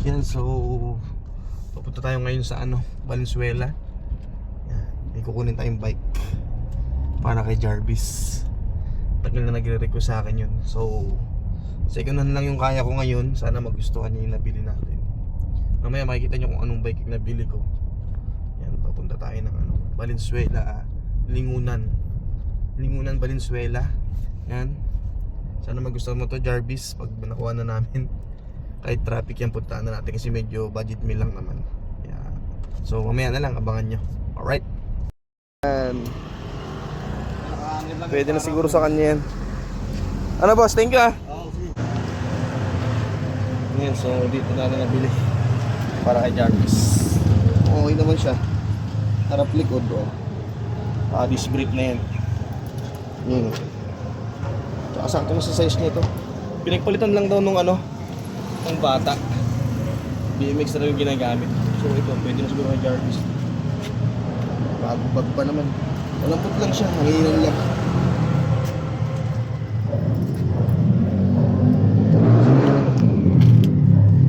Yan, so pupunta tayo ngayon sa Valenzuela. Yan, may kukunin tayong bike para kay Jarvis. Tagal na nagre-request sa akin yun. So second hand lang yung kaya ko ngayon. Sana magustuhan niya yung nabili natin. Mamaya makikita nyo kung anong bike yung nabili ko. Yan, papunta tayo ng Valenzuela, Lingunan, Valenzuela. Yan, sana magustuhan mo to, Jarvis, pag nakuha na namin. Kahit traffic yan, puntaan na natin kasi medyo budget meal lang naman. Yeah. So mamaya na lang, abangan nyo. Alright. Yan. Pwede na siguro sa kanya yan. Ano boss, thank you ah. Yan, so dito na nabili para kay Jarvis. Okay naman siya. Harap likod o. Disc brake na yan. Tsaka sakto na sa size nito. Pinagpalitan lang daw nung ng bata. BMX na rin yung ginagamit. So ito, pwede na siguro kay Jarvis. Bago pa naman. Malambot lang siya, hanginan lang.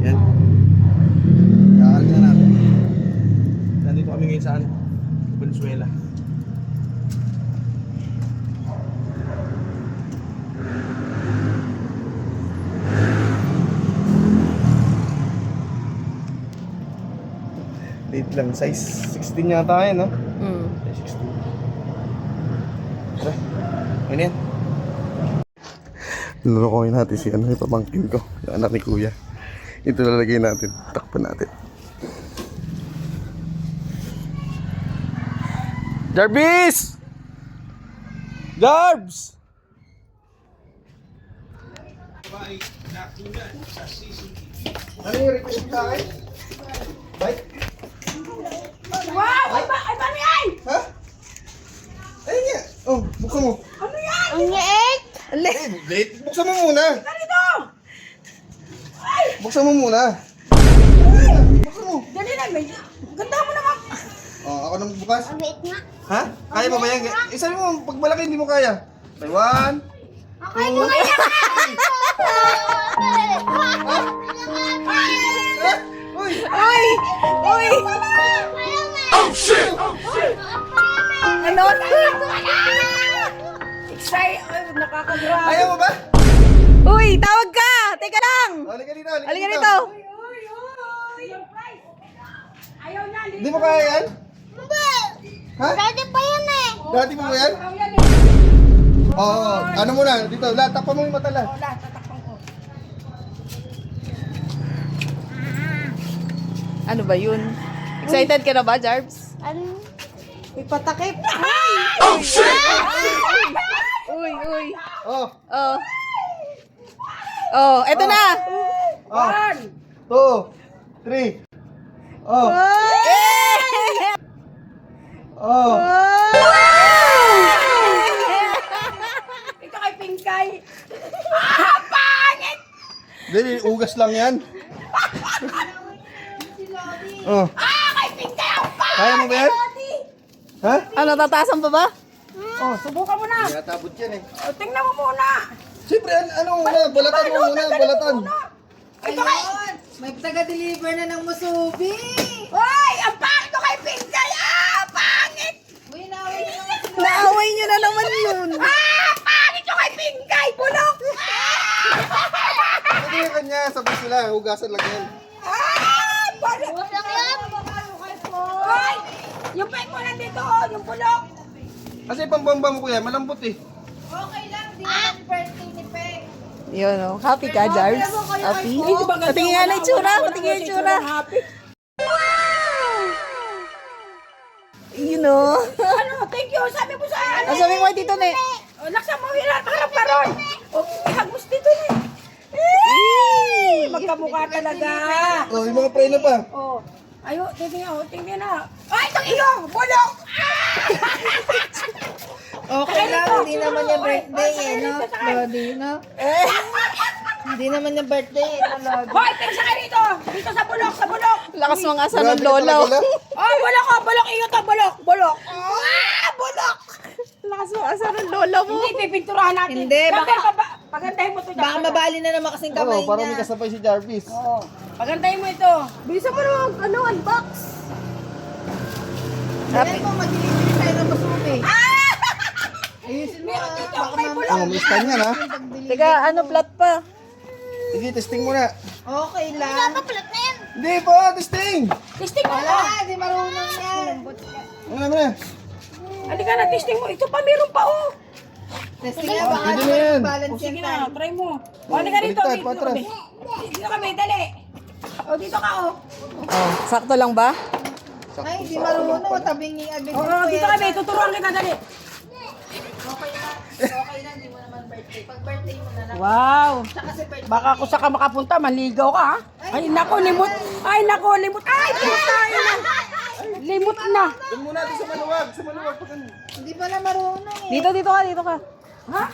Yan. Kakarga na natin. Nandito kami ngayon sa Valenzuela. Late lang, size 16 yata yan, no? Size 16. Tara, ano yan? Lulukoyin natin si yung pamangkin ko, yung anak ni kuya. Ito lalagay natin, takpan natin. Jarvis! Jarbs! Ano yung request mo sa akin? Bike? Wow! Ay, paano yan? Ha? Ayun nga. Oh, buksan mo. Ano yan? Ang liit! Late. Buksan mo muna. Ganito! Buksan mo muna. Buksan mo. Dali na, may... Ganda mo naman. Oh, ako nang bukas. Ang liit nga. Ha? Kaya mo ba yan? Isabi mo, pag malaki hindi mo kaya. Okay, 1, 2, Uy! Uy! Uy! Oh shit! Ano? Excited! Nakakagrabe. Ayaw mo ba? Uy! Tawag ka! Teka lang! Halika dito, Halika dito! Ayaw na! Hindi mo kaya yan? Hindi! Ha? Dati pa yan eh! Dati mo ba yan? Oo, ano muna, dito, takpan mo yung mata lang. Wala, tatakpan ko. Ano ba yun? Excited ka na ba, Jarbs? Ano? May patakip. Oh shit! Uy, uy. Oh, Oh. Oh, eto na. 1, 2, 3. Oh, oh. Ito kay Pinkay. Dali, ugas lang yan. Oh. Kay Pinkay ang Kaya mo ba yan? Ha? Ano, tatasan pa ba? Oh, subukan mo na. Natabot yan eh. O, tingnan mo muna. Siyempre, ano muna, balatan mo muna, balatan. Ito kay... May taga-deliver na ng musubi. Hoy! Ang pangit ko kay Pinkay! Pangit! Uy, naaway na naman sila. Naaway nyo na naman yun. Pangit ko kay Pinkay! Bulok! Hindi yung kanya, sabay sila, hugasan lang yan. Bulok! Bukas lang yan! Hoy! Yung pek mo nandito, yung bulok! Kasi pambamba mo kuya, malambot eh. Okay lang, di naman birthday ni Peg. Yun o. Happy ka, Jars? Happy? Patingin nga na itsura. Patingin nga itsura. You know? Ano? Thank you. Sabi mo sa ano? Sabi mo dito na eh. Laksa mo, harap ka ron. Hagos dito na eh. Magkamukha talaga. Oh, yung mga pray na pa. Oh. Ayo, tingnan na. Ay, itong iyong! Bulok! Okay lang, hindi naman niya birthday eh, no? Lodi, no? Hindi naman niya birthday eh, no, Lodi? Hoy, tingin sa kayo dito! Dito sa bulok, sa bulok! Lakas mga asa Grabe ng ka lola. talaga. Oh, bulok oh, bulok! Iyo to, bulok! Bulok! Bulok! Lakas mga asa ng lola mo. Hindi, pipinturahan natin. Hindi, Sabi, baka- Pagandahin mo ito. Baka mabali na naman kasing kamay Oo, parang may niya. kasabay si Jarvis. Oo. Pagandahin mo ito. Bilisan mo naman, unbox. Sabi mo, mag-delivery tayo ng basumi. Ayusin mo, baka Ang umistan yan ha. Teka, flat pa? Sige, testing mo na. Okay lang. Papalat na yan. Hindi po, testing! Testing mo na. Wala, di marunong yan. Ano naman na? Hindi ka na, testing mo. Ito pa, meron pa, oh. Testing nga, baka Pwede na yan. balance O, sige yan na, tayo. try mo. O, hindi ka rito. Baliktad, Dito patras. kami. Dito kami, dali. O, dito ka, oh. Sakto lang ba? Ay, di marunong. Tabing ni Agad. O, dito kami. Tuturuan kita, dali. Okay lang, di mo naman birthday. Pag birthday mo na lang. Wow. Tsaka si birthday. Baka kung saka makapunta, maligaw ka, ha? Ay, nako, limot. Ay, nako, limot. Ay, puta. Limot na. Doon muna natin sa maluwag. Sa maluwag. Hindi pala marunong eh. Dito ka. Ha?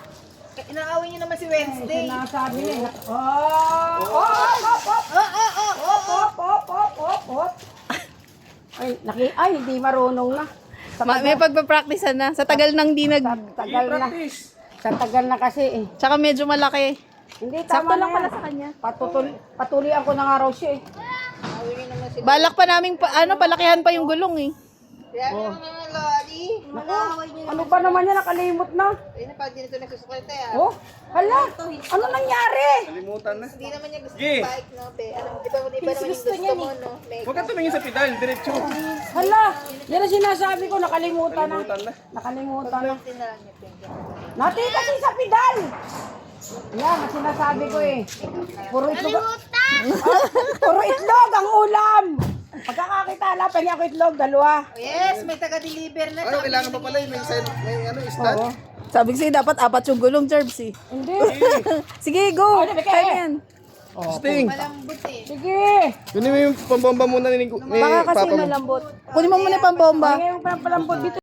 Inaaway niyo naman si Wednesday. Sinasabi niya. Oh, hop, hop. Hop. Ay, hindi marunong na. May pagpapractice na. Sa tagal nang di nag... Tagal na. Sa tagal na kasi, eh. Tsaka medyo malaki. Hindi, Sakto tama lang na pala yan. sa kanya. Patuloy ako na nga raw siya, eh. Balak pa namin, palakihan pa yung gulong eh. Kaya naman naman, Lodi. Malaaway niyo Ano ba naman yan, nakalimot na. Ayun na, pag dito nagsusuklete ah. Oh, hala, ano nangyari? Kalimutan na. Hindi naman niya gusto Sige. ng bike, no? Be? Alam mo, di ba naman yung gusto mo, no? Make Huwag ka tumingin sa pedal. Diretso. Hala, yan ang sinasabi ko, nakalimutan na. Kalimutan na. Nakalimutan na. birthday na lang niya, Pinky. Nati kasi sa pedal. Yan, ang sinasabi ko eh. Puro itlog, puro itlog ang ulam. Pagkakakita lang, pengi ako itlog, dalawa. Oh, yes, may taga-deliver na. Ano, kailangan pa pala yun. May stand. Oo. Sabi ko sa'yo, dapat 4 yung gulong, Jerbs eh. Hindi. Sige, go! Ano, Kaya mo yan. Sting. Malambot eh. Sige. Kunin mo yung pambomba muna ni Baka kasi Papa mo. malambot. Kunin mo muna yung pambomba. Ngayon pa palambot dito.